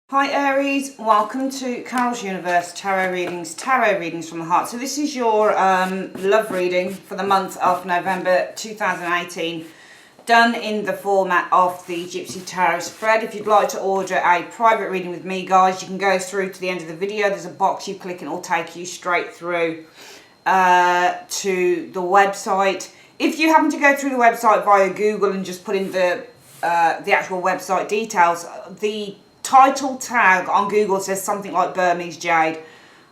Hi Aries, welcome to Carol's Universe Tarot Readings from the Heart. So this is your love reading for the month of November 2018, done in the format of the Gypsy Tarot spread. If you'd like to order a private reading with me, guys, you can go through to the end of the video. There's a box you click and it will take you straight through to the website. If you happen to go through the website via Google and just put in the actual website details, the title tag on Google says something like Burmese Jade.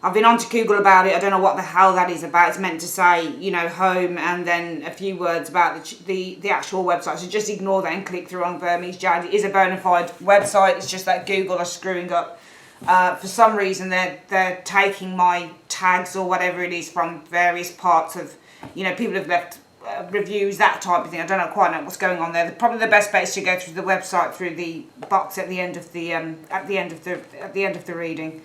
I've been on to Google about it. I don't know what the hell that is about. It's meant to say, you know, home and then a few words about the actual website. So just ignore that and click through on Burmese Jade. It is a bona fide website. It's just that Google are screwing up. For some reason, they're taking my tags or whatever it is from various parts of, you know, people have left reviews, that type of thing. I don't quite know what's going on there. Probably the best bet is to go through the website through the box at the end of the reading.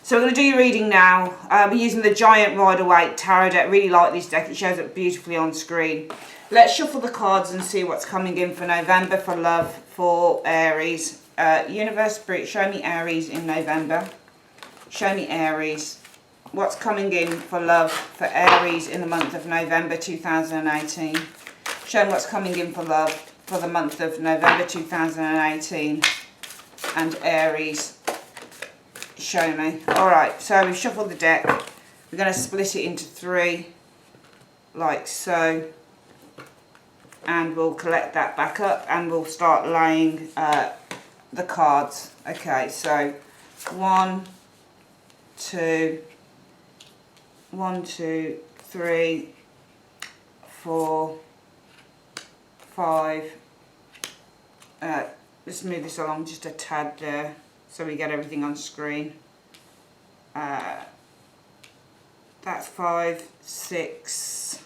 So we're going to do your reading now. We're using the Giant Rider-Waite Tarot deck. Really like this deck. It shows up beautifully on screen. Let's shuffle the cards and see what's coming in for November for love for Aries. Universe Spirit, show me Aries in November. Show me Aries. What's coming in for love for Aries in the month of November 2018. Show me what's coming in for love for the month of November 2018. And Aries, show me. Alright, so we've shuffled the deck. We're going to split it into three, like so. And we'll collect that back up and we'll start laying the cards. Okay, so 1, 2, 3, 4, 5. Let's move this along just a tad there so we get everything on screen. That's 5, 6,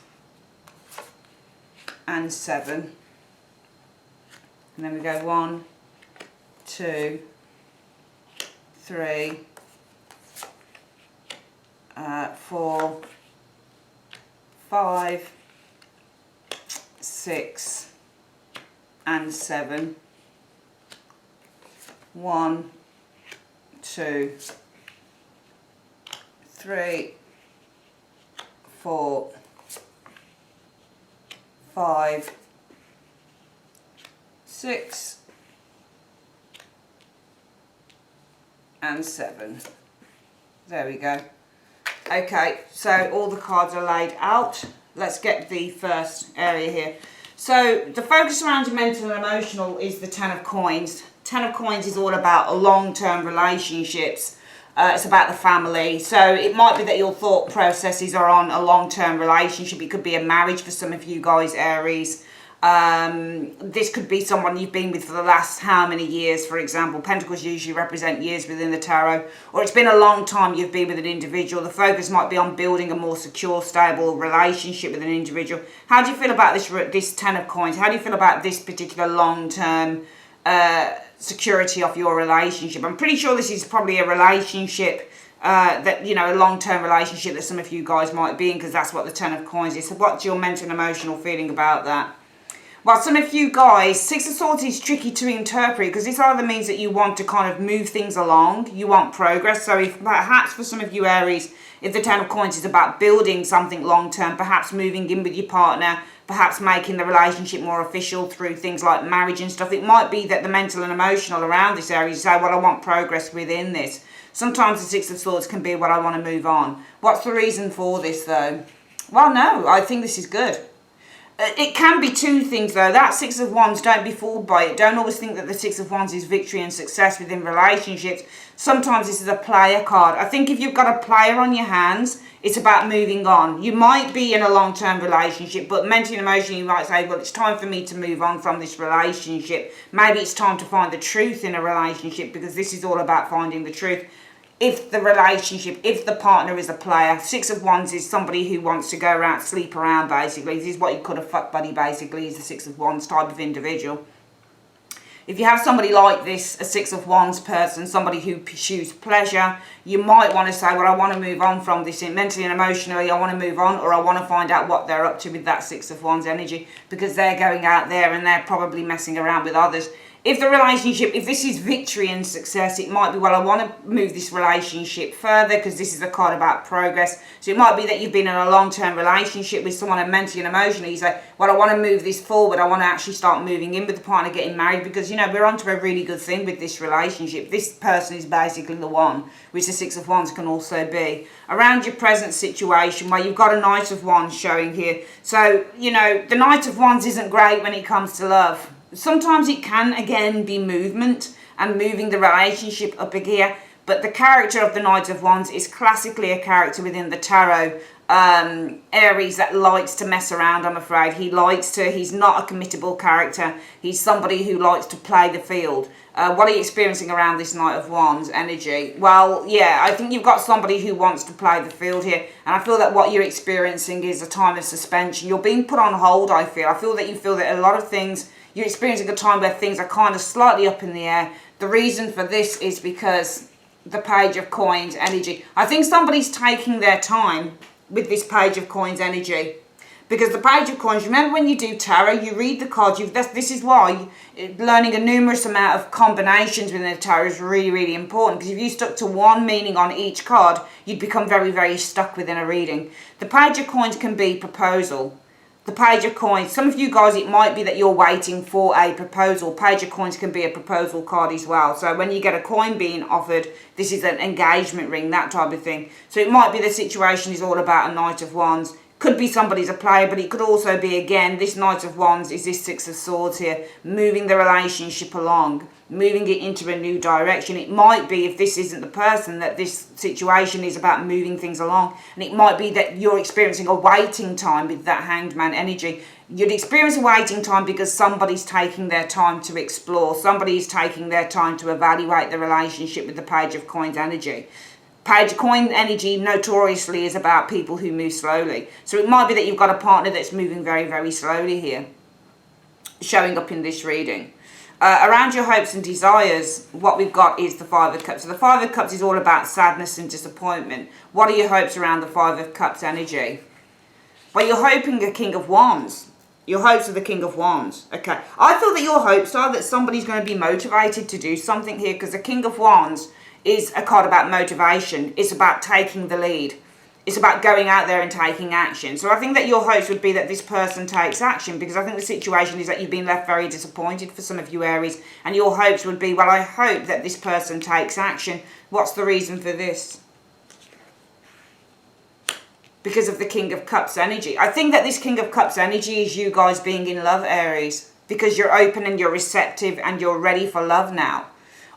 and 7. And then we go 1, 2, 3, 4, 5, 6, and 7. 1, 2, 3, 4, 5, 6, and 7. There we go. Okay, so all the cards are laid out. Let's get the first area here. So the focus around your mental and emotional is the Ten of Coins. Ten of Coins is all about long-term relationships. It's about the family. So it might be that your thought processes are on a long-term relationship. It could be a marriage for some of you guys, Aries. This could be someone you've been with for the last how many years, for example. Pentacles usually represent years within the tarot, or it's been a long time you've been with an individual. The focus might be on building a more secure, stable relationship with an individual. How do you feel about this Ten of Coins? How do you feel about this particular long-term security of your relationship? I'm pretty sure this is probably a relationship that, you know, a long-term relationship that some of you guys might be in, because that's what the Ten of Coins is. So what's your mental and emotional feeling about that? Well, some of you guys, Six of Swords is tricky to interpret because this either means that you want to kind of move things along, you want progress. So if perhaps for some of you Aries, if the Ten of Coins is about building something long-term, perhaps moving in with your partner, perhaps making the relationship more official through things like marriage and stuff, it might be that the mental and emotional around this area, you say, well, I want progress within this. Sometimes the Six of Swords can be, well, I want to move on. What's the reason for this, though? Well, no, I think this is good. It can be two things, though. That Six of Wands, don't be fooled by it. Don't always think that the Six of Wands is victory and success within relationships. Sometimes this is a player card. I think if you've got a player on your hands, it's about moving on. You might be in a long-term relationship, but mentally and emotionally you might say, well, it's time for me to move on from this relationship. Maybe it's time to find the truth in a relationship, because this is all about finding the truth. If the relationship, if the partner is a player, Six of Wands is somebody who wants to go around, sleep around, basically. This is what you call a fuck buddy, basically, is the Six of Wands type of individual. If you have somebody like this, a Six of Wands person, somebody who pursues pleasure, you might want to say, well, I want to move on from this mentally and emotionally. I want to move on, or I want to find out what they're up to with that Six of Wands energy, because they're going out there and they're probably messing around with others. if the relationship, if this is victory and success, it might be, well, I want to move this relationship further because this is a card about progress. So it might be that you've been in a long-term relationship with someone, and mentally and emotionally you say, well, I want to move this forward. I want to actually start moving in with the partner, getting married, because, you know, we're onto a really good thing with this relationship. This person is basically the one, which the Six of Wands can also be. Around your present situation where you've got a Knight of Wands showing here. So, you know, the Knight of Wands isn't great when it comes to love. Sometimes it can, again, be movement and moving the relationship up a gear. But the character of the Knight of Wands is classically a character within the tarot, Aries, that likes to mess around, I'm afraid. He's not a committable character. He's somebody who likes to play the field. What are you experiencing around this Knight of Wands energy? Well, yeah, I think you've got somebody who wants to play the field here. And I feel that what you're experiencing is a time of suspension. You're being put on hold, I feel. I feel that you feel that a lot of things, you're experiencing a time where things are kind of slightly up in the air. The reason for this is because the Page of Coins energy. I think somebody's taking their time with this Page of Coins energy. Because the Page of Coins, remember when you do tarot, you read the cards, this is why learning a numerous amount of combinations within the tarot is really, really important. Because if you stuck to one meaning on each card, you'd become very, very stuck within a reading. The Page of Coins can be proposal. The Page of Coins, some of you guys, it might be that you're waiting for a proposal. Page of Coins can be a proposal card as well. So when you get a coin being offered, this is an engagement ring, that type of thing. So it might be the situation is all about a Knight of Wands. Could be somebody's a player, but it could also be, again, this Knight of Wands is this Six of Swords here, moving the relationship along, moving it into a new direction. It might be, if this isn't the person, that this situation is about moving things along. And it might be that you're experiencing a waiting time with that Hanged Man energy. You'd experience a waiting time because somebody's taking their time to explore. Somebody's taking their time to evaluate the relationship with the Page of Coins energy. Page of Coin energy notoriously is about people who move slowly. So it might be that you've got a partner that's moving very, very slowly here, showing up in this reading. Around your hopes and desires, what we've got is the Five of Cups. So the Five of Cups is all about sadness and disappointment. What are your hopes around the Five of Cups energy? Well, you're hoping a King of Wands. Your hopes are the King of Wands. Okay. I feel that your hopes are that somebody's going to be motivated to do something here, because the King of Wands is a card about motivation. It's about taking the lead. It's about going out there and taking action. So I think that your hopes would be that this person takes action, because I think the situation is that you've been left very disappointed for some of you Aries, and your hopes would be, well, I hope that this person takes action. What's the reason for this? Because of the King of Cups energy. I think that this King of Cups energy is you guys being in love, Aries, because you're open and you're receptive and you're ready for love now.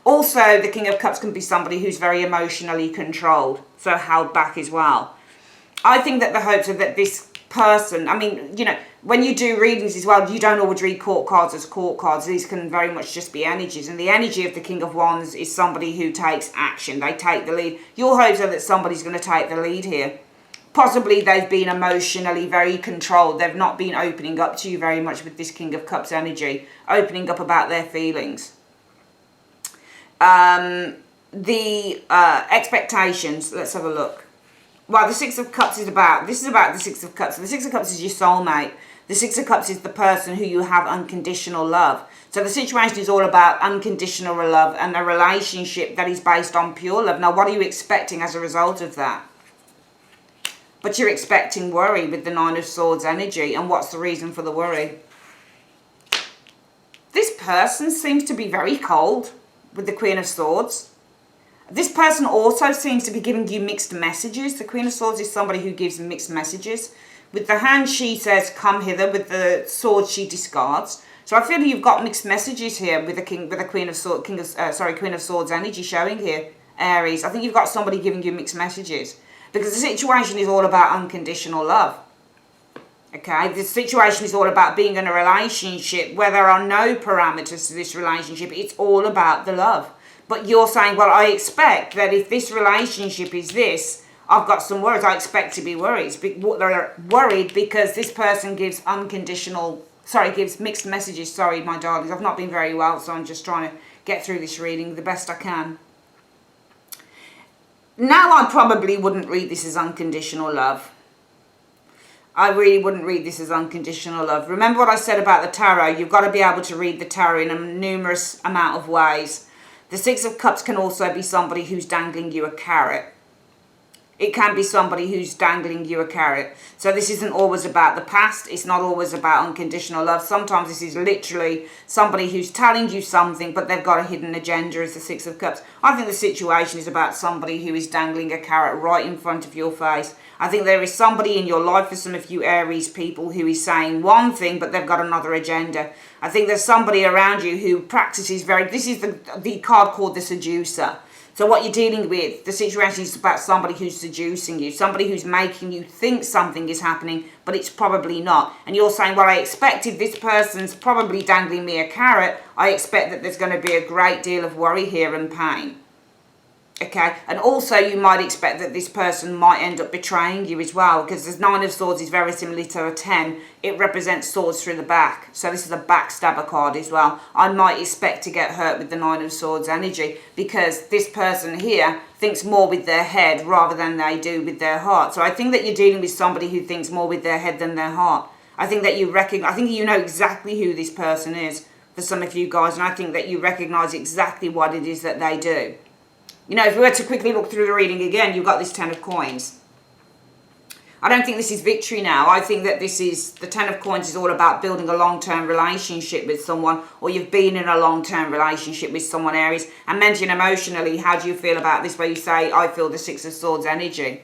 Also, the King of Cups can be somebody who's very emotionally controlled, so held back as well. I think that the hopes are that this person, I mean, you know, when you do readings as well, you don't always read court cards as court cards. These can very much just be energies. And the energy of the King of Wands is somebody who takes action. They take the lead. Your hopes are that somebody's going to take the lead here. Possibly they've been emotionally very controlled. They've not been opening up to you very much with this King of Cups energy, opening up about their feelings. Expectations, let's have a look. Well, the Six of Cups is about, this is about the Six of Cups. The Six of Cups is your soulmate. The Six of Cups is the person who you have unconditional love. So the situation is all about unconditional love and a relationship that is based on pure love. Now, what are you expecting as a result of that? But you're expecting worry with the Nine of Swords energy. And what's the reason for the worry? This person seems to be very cold with the Queen of Swords. This person also seems to be giving you mixed messages. The Queen of Swords is somebody who gives mixed messages. With the hand, she says, come hither. With the sword, she discards. So I feel you've got mixed messages here with the Queen of Swords energy showing here, Aries. I think you've got somebody giving you mixed messages, because the situation is all about unconditional love. Okay, the situation is all about being in a relationship where there are no parameters to this relationship. It's all about the love. But you're saying, well, I expect that if this relationship is this, I've got some worries. I expect to be worried. They're worried because this person gives gives mixed messages. Sorry, my darlings. I've not been very well, so I'm just trying to get through this reading the best I can. Now, I probably wouldn't read this as unconditional love. I really wouldn't read this as unconditional love. Remember what I said about the tarot. You've got to be able to read the tarot in a numerous amount of ways. The Six of Cups can also be somebody who's dangling you a carrot. It can be somebody who's dangling you a carrot. So this isn't always about the past. It's not always about unconditional love. Sometimes this is literally somebody who's telling you something, but they've got a hidden agenda as the Six of Cups. I think the situation is about somebody who is dangling a carrot right in front of your face. I think there is somebody in your life, for some of you Aries people, who is saying one thing, but they've got another agenda. I think there's somebody around you who practices this is the card called the seducer. So what you're dealing with, the situation is about somebody who's seducing you, somebody who's making you think something is happening, but it's probably not. And you're saying, well, I expected this person's probably dangling me a carrot. I expect that there's going to be a great deal of worry here and pain. Okay, and also you might expect that this person might end up betraying you as well, because the Nine of Swords is very similar to a 10. It represents swords through the back. So this is a backstabber card as well. I might expect to get hurt with the Nine of Swords energy, because this person here thinks more with their head rather than they do with their heart. So I think that you're dealing with somebody who thinks more with their head than their heart. I think that I think you know exactly who this person is for some of you guys, and I think that you recognize exactly what it is that they do. You know, if we were to quickly look through the reading again, you've got this Ten of Coins. I don't think this is victory now. I think that this is, the Ten of Coins is all about building a long-term relationship with someone, or you've been in a long-term relationship with someone, Aries. And mentally and emotionally, how do you feel about this, where you say, I feel the Six of Swords energy?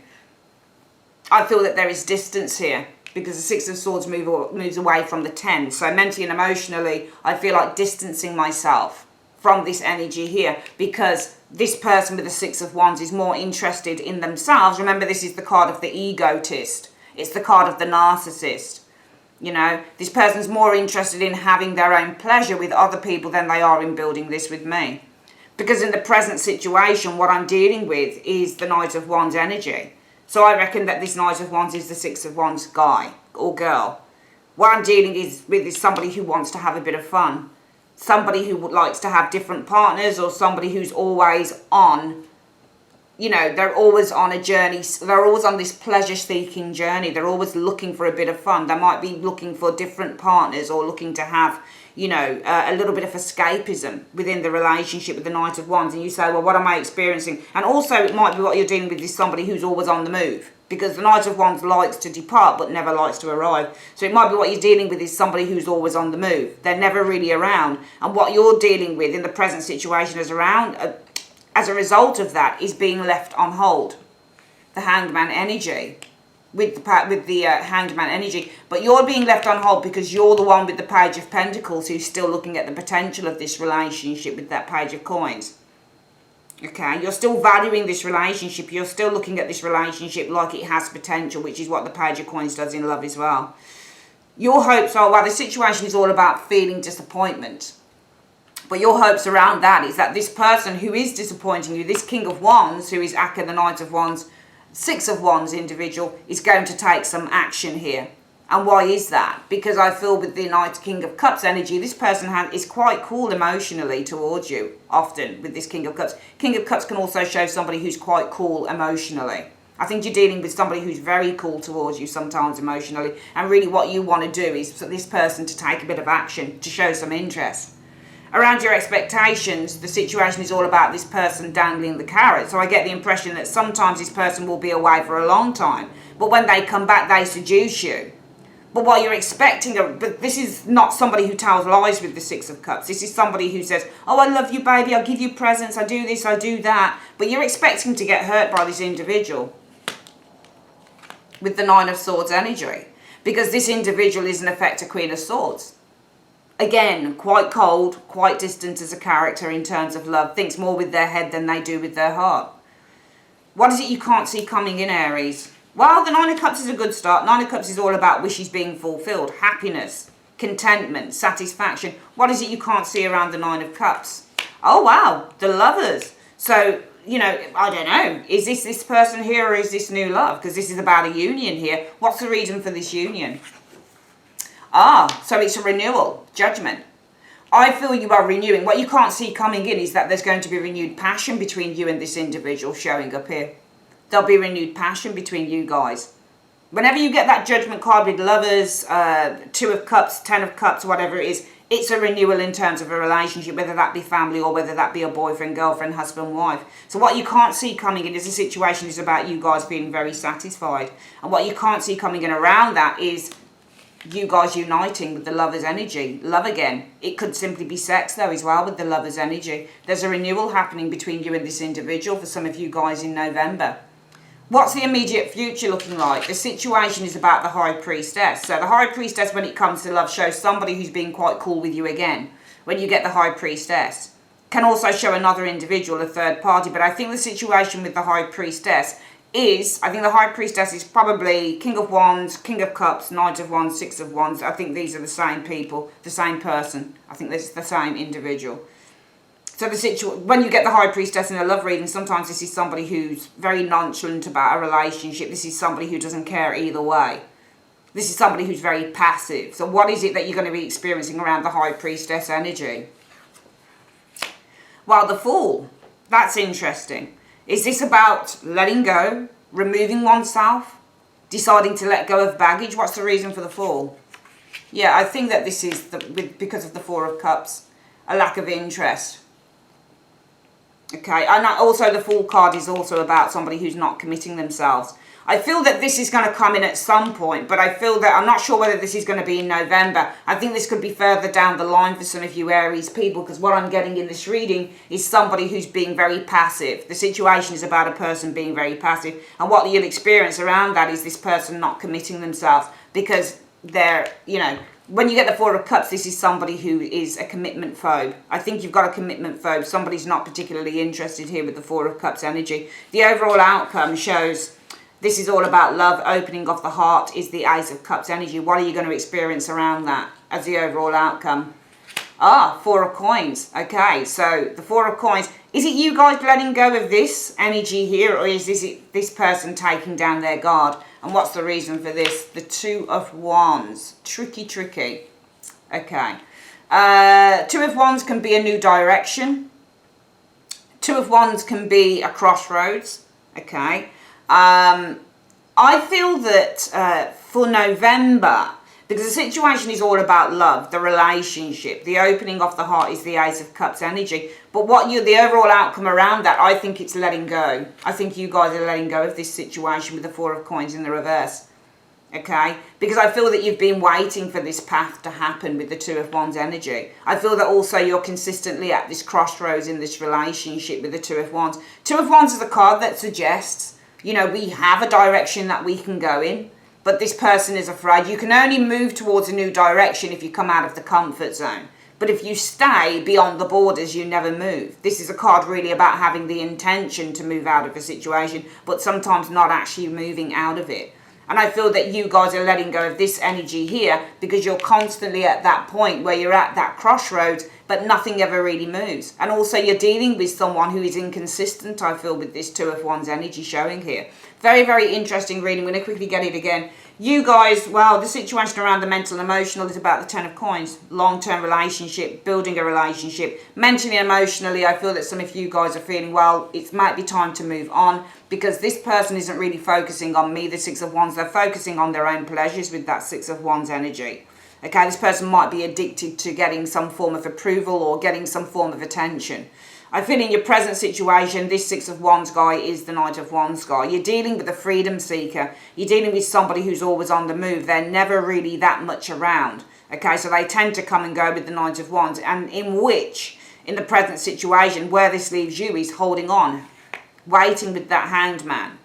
I feel that there is distance here, because the Six of Swords moves away from the 10. So mentally and emotionally, I feel like distancing myself from this energy here, because this person with the Six of Wands is more interested in themselves. Remember, this is the card of the egotist. It's the card of the narcissist. You know, this person's more interested in having their own pleasure with other people than they are in building this with me. Because in the present situation, what I'm dealing with is the Knight of Wands energy. So I reckon that this Knight of Wands is the Six of Wands guy or girl. What I'm dealing with is somebody who wants to have a bit of fun. Somebody who likes to have different partners, or somebody who's always on, you know, they're always on a journey. They're always on this pleasure-seeking journey. They're always looking for a bit of fun. They might be looking for different partners, or looking to have, you know, a little bit of escapism within the relationship with the Knight of Wands. And you say, well, what am I experiencing? And also it might be what you're dealing with is somebody who's always on the move. Because the Knight of Wands likes to depart but never likes to arrive. So it might be what you're dealing with is somebody who's always on the move. They're never really around. And what you're dealing with in the present situation as a result of that is being left on hold. The Hanged Man energy. With the Hanged Man energy. But you're being left on hold because you're the one with the Page of Pentacles who's still looking at the potential of this relationship with that Page of Coins. Okay, you're still valuing this relationship. You're still looking at this relationship like it has potential, which is what the Page of Coins does in love as well. Your hopes are, well, the situation is all about feeling disappointment. But your hopes around that is that this person who is disappointing you, this King of Wands, who is Akka, the Knight of Wands, Six of Wands individual, is going to take some action here. And why is that? Because I feel with the King of Cups energy, this person is quite cool emotionally towards you, often, with this King of Cups. King of Cups can also show somebody who's quite cool emotionally. I think you're dealing with somebody who's very cool towards you sometimes emotionally. And really what you want to do is for this person to take a bit of action, to show some interest. Around your expectations, the situation is all about this person dangling the carrot. So I get the impression that sometimes this person will be away for a long time. But when they come back, they seduce you. But what you're expecting, but this is not somebody who tells lies with the Six of Cups. This is somebody who says, oh, I love you, baby, I'll give you presents, I do this, I do that. But you're expecting to get hurt by this individual with the Nine of Swords energy. Because this individual is in effect a Queen of Swords. Again, quite cold, quite distant as a character in terms of love. Thinks more with their head than they do with their heart. What is it you can't see coming in, Aries? Well, the Nine of Cups is a good start. Nine of Cups is all about wishes being fulfilled. Happiness, contentment, satisfaction. What is it you can't see around the Nine of Cups? Oh, wow, the Lovers. So, you know, I don't know. Is this person here, or is this new love? Because this is about a union here. What's the reason for this union? Ah, so it's a renewal, judgment. I feel you are renewing. What you can't see coming in is that there's going to be renewed passion between you and this individual showing up here. There'll be renewed passion between you guys. Whenever you get that Judgment card with Lovers, 2 of Cups, 10 of Cups, whatever it is, it's a renewal in terms of a relationship, whether that be family or whether that be a boyfriend, girlfriend, husband, wife. So what you can't see coming in is a situation is about you guys being very satisfied. And what you can't see coming in around that is you guys uniting with the Lover's energy. Love again. It could simply be sex though as well with the Lover's energy. There's a renewal happening between you and this individual for some of you guys in November. What's the immediate future looking like? The situation is about the High Priestess. So the High Priestess, when it comes to love, shows somebody who's being quite cool with you again. When you get the High Priestess. Can also show another individual, a third party. But I think the situation with the High Priestess is, I think the High Priestess is probably King of Wands, King of Cups, Knight of Wands, Six of Wands. I think these are the same people, the same person. I think this is the same individual. So when you get the High Priestess in a love reading, sometimes this is somebody who's very nonchalant about a relationship. This is somebody who doesn't care either way. This is somebody who's very passive. So what is it that you're going to be experiencing around the High Priestess energy? Well, the Fool. That's interesting. Is this about letting go, removing oneself, deciding to let go of baggage? What's the reason for the Fool? Yeah, I think that this is because of the Four of Cups, a lack of interest. Okay, and also the Fool card is also about somebody who's not committing themselves. I feel that this is going to come in at some point, but I feel that I'm not sure whether this is going to be in November. I think this could be further down the line for some of you Aries people, because what I'm getting in this reading is somebody who's being very passive. The situation is about a person being very passive, and what you'll experience around that is this person not committing themselves because they're, you know, when you get the Four of Cups, this is somebody who is a commitment phobe. I think you've got a commitment phobe. Somebody's not particularly interested here with the Four of Cups energy. The overall outcome shows this is all about love, opening of the heart is the Ace of Cups energy. What are you going to experience around that as the overall outcome? Ah, Four of Coins. Okay, so the Four of Coins. Is it you guys letting go of this energy here, or is this person taking down their guard? And what's the reason for this? The Two of Wands. Tricky, tricky. Okay. Two of Wands can be a new direction. Two of Wands can be a crossroads. Okay. I feel that for November, because the situation is all about love, the relationship, the opening of the heart is the Ace of Cups energy. But the overall outcome around that, I think it's letting go. I think you guys are letting go of this situation with the Four of Coins in the reverse. Okay? Because I feel that you've been waiting for this path to happen with the Two of Wands energy. I feel that also you're consistently at this crossroads in this relationship with the Two of Wands. Two of Wands is a card that suggests, you know, we have a direction that we can go in, but this person is afraid. You can only move towards a new direction if you come out of the comfort zone. But if you stay beyond the borders, you never move. This is a card really about having the intention to move out of a situation, but sometimes not actually moving out of it. And I feel that you guys are letting go of this energy here because you're constantly at that point where you're at that crossroads, but nothing ever really moves. And also you're dealing with someone who is inconsistent, I feel, with this Two of Wands energy showing here. Very, very interesting reading. I'm going to quickly get it again. You guys, well, the situation around the mental and emotional is about the Ten of Coins. Long-term relationship, building a relationship. Mentally and emotionally, I feel that some of you guys are feeling, well, it might be time to move on because this person isn't really focusing on me, the Six of Wands. They're focusing on their own pleasures with that Six of Wands energy. Okay, this person might be addicted to getting some form of approval or getting some form of attention. I feel in your present situation, this Six of Wands guy is the Knight of Wands guy. You're dealing with a freedom seeker. You're dealing with somebody who's always on the move. They're never really that much around. Okay, so they tend to come and go with the Knight of Wands. And in the present situation, where this leaves you is holding on. Waiting with that Hanged Man.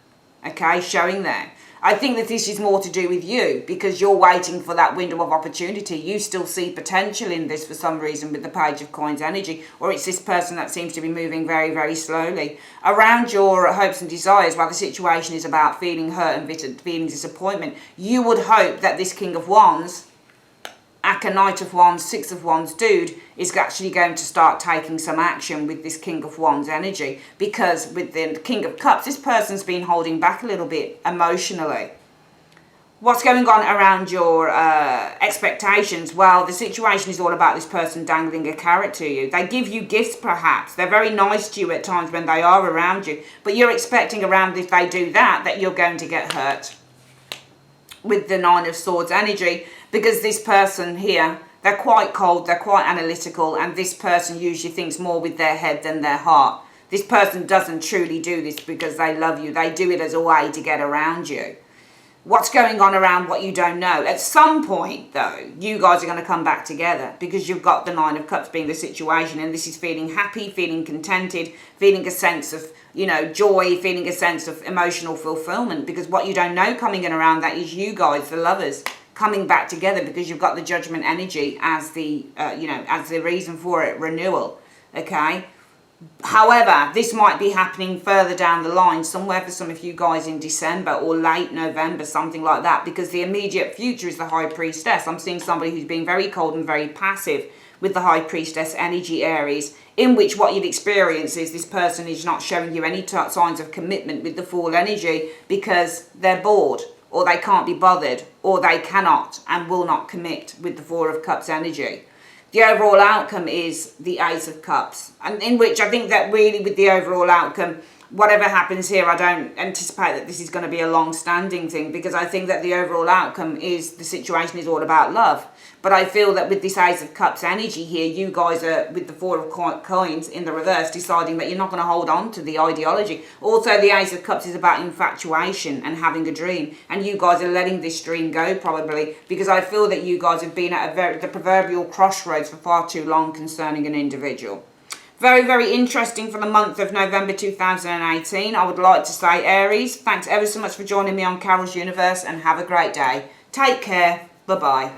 Okay, showing there. I think that this is more to do with you because you're waiting for that window of opportunity. You still see potential in this for some reason with the Page of Coins energy, or it's this person that seems to be moving very, very slowly. Around your hopes and desires, while the situation is about feeling hurt and bitter, feeling disappointment, you would hope that this King of Wands, Aka Knight of Wands, Six of Wands dude is actually going to start taking some action with this King of Wands energy, because with the King of Cups, this person's been holding back a little bit emotionally. What's going on around your expectations? Well, the situation is all about this person dangling a carrot to you. They give you gifts perhaps. They're very nice to you at times when they are around you, but you're expecting around if they do that you're going to get hurt. with the Nine of Swords energy, because this person here, they're quite cold, they're quite analytical, and this person usually thinks more with their head than their heart. This person doesn't truly do this because they love you. They do it as a way to get around you. What's going on around what you don't know? At some point, though, you guys are going to come back together, because you've got the Nine of Cups being the situation, and this is feeling happy, feeling contented, feeling a sense of, you know, joy, feeling a sense of emotional fulfillment, because what you don't know coming in around that is you guys, the lovers, coming back together, because you've got the Judgment energy as the, you know, as the reason for it, renewal, okay? However, this might be happening further down the line, somewhere for some of you guys in December or late November, something like that, because the immediate future is the High Priestess. I'm seeing somebody who's being very cold and very passive with the High Priestess energy, Aries, in which what you'd experience is this person is not showing you any signs of commitment with the Fool energy, because they're bored, or they can't be bothered, or they cannot and will not commit with the Four of Cups energy. The overall outcome is the Ace of Cups, and in which I think that really with the overall outcome, whatever happens here, I don't anticipate that this is going to be a long-standing thing, because I think that the overall outcome is the situation is all about love. But I feel that with this Ace of Cups energy here, you guys are, with the Four of Coins in the reverse, deciding that you're not going to hold on to the ideology. Also, the Ace of Cups is about infatuation and having a dream. And you guys are letting this dream go, probably, because I feel that you guys have been at the proverbial crossroads for far too long concerning an individual. Very, very interesting for the month of November 2018. I would like to say, Aries, thanks ever so much for joining me on Carol's Universe, and have a great day. Take care. Bye-bye.